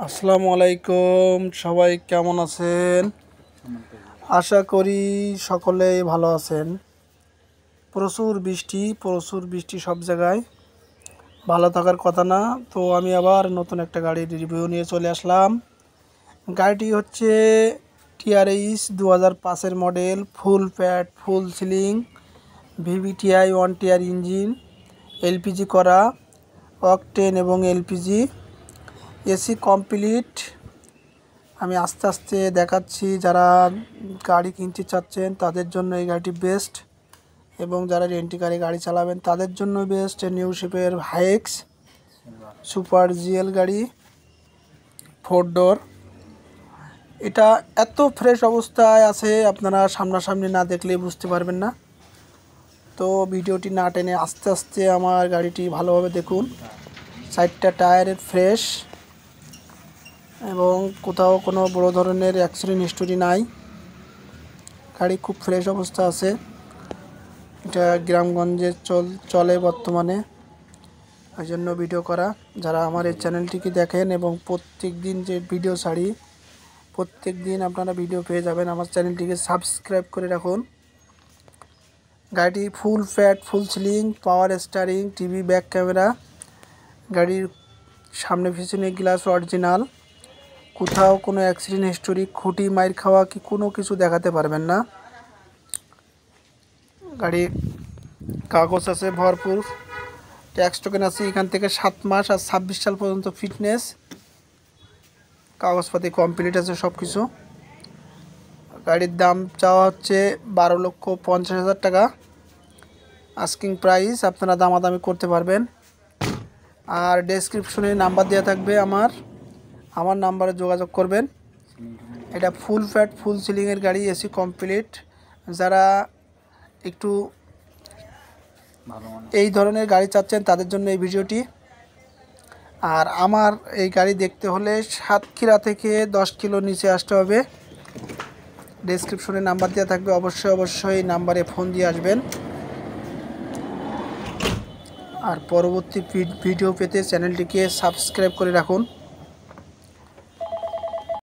আসসালামু আলাইকুম, সবাই কেমন আছেন? আশা করি সকলেই ভালো আছেন। প্রচুর বৃষ্টি সব জায়গায়, ভালো থাকার কথা না। তো আমি আবার নতুন একটা গাড়ির রিভিউ নিয়ে চলে আসলাম। গাড়িটি হচ্ছে টিআরএস 2005-এর মডেল, ফুল ফ্যাট ফুল সিলিং, ভিভিটিআই 1 টিয়ার ইঞ্জিন, এলপিজি করা, অকটেন এবং এলপিজি, এসি কমপ্লিট। আমি আস্তে আস্তে দেখাচ্ছি। যারা গাড়ি কিনতে চাচ্ছেন তাদের জন্য এই গাড়িটি বেস্ট, এবং যারা রেন্টি গাড়ি চালাবেন তাদের জন্য বেস্ট। নিউ শেপের হাইএক্স সুপার জিএল গাড়ি, 4 ডোর। এটা এত ফ্রেশ অবস্থায় আছে, আপনারা সামনাসামনি না দেখলেই বুঝতে পারবেন না। তো ভিডিওটি না টেনে আস্তে আস্তে আমার গাড়িটি ভালোভাবে দেখুন। 4টা টায়ারের ফ্রেশ, এবং কোথাও কোনো বড় ধরনের অ্যাক্সিডেন্ট হিস্টোরি নাই। গাড়ি খুব ফ্রেশ অবস্থা আছে। এটা গ্রামগঞ্জে চলে বর্তমানে, ওই জন্য ভিডিও করা। যারা আমার এই চ্যানেলটিকে দেখেন এবং প্রত্যেক দিন যে ভিডিও ছাড়ি, প্রত্যেক দিন আপনারা ভিডিও পেয়ে যাবেন। আমার চ্যানেলটিকে সাবস্ক্রাইব করে রাখুন। গাড়িটি ফুল ফ্যাট ফুল সিলিং, পাওয়ার স্টারিং, টিভি, ব্যাক ক্যামেরা। গাড়ির সামনে পিছনে গ্লাস অরিজিনাল। কোথাও কোনো অ্যাক্সিডেন্ট হিস্টোরি, খুঁটি মাইর খাওয়া কি কোনো কিছু দেখাতে পারবেন না। গাড়ির কাগজ আছে ভরপুর, ট্যাক্স টোকেন আছে এখান থেকে 7 মাস আর 26 সাল পর্যন্ত ফিটনেস, কাগজপাতি কমপ্লিট আছে সব কিছু। গাড়ির দাম চাওয়া হচ্ছে 12,50,000 টাকা, আস্কিং প্রাইস। আপনারা দামাদামি করতে পারবেন। আর ডেসক্রিপশনে নাম্বার দেওয়া থাকবে, আমার নাম্বারে যোগাযোগ করবেন। এটা ফুল ফ্যাট ফুল সিলিংয়ের গাড়ি, এসি কমপ্লিট। যারা একটু এই ধরনের গাড়ি চাচ্ছেন তাদের জন্য এই ভিডিওটি। আর আমার এই গাড়ি দেখতে হলে সাতক্ষীরা থেকে 10 কিলো নিচে আসতে হবে। ডেসক্রিপশনে নাম্বার দেওয়া থাকবে, অবশ্যই নাম্বারে ফোন দিয়ে আসবেন। আর পরবর্তী ভিডিও পেতে চ্যানেলটিকে সাবস্ক্রাইব করে রাখুন।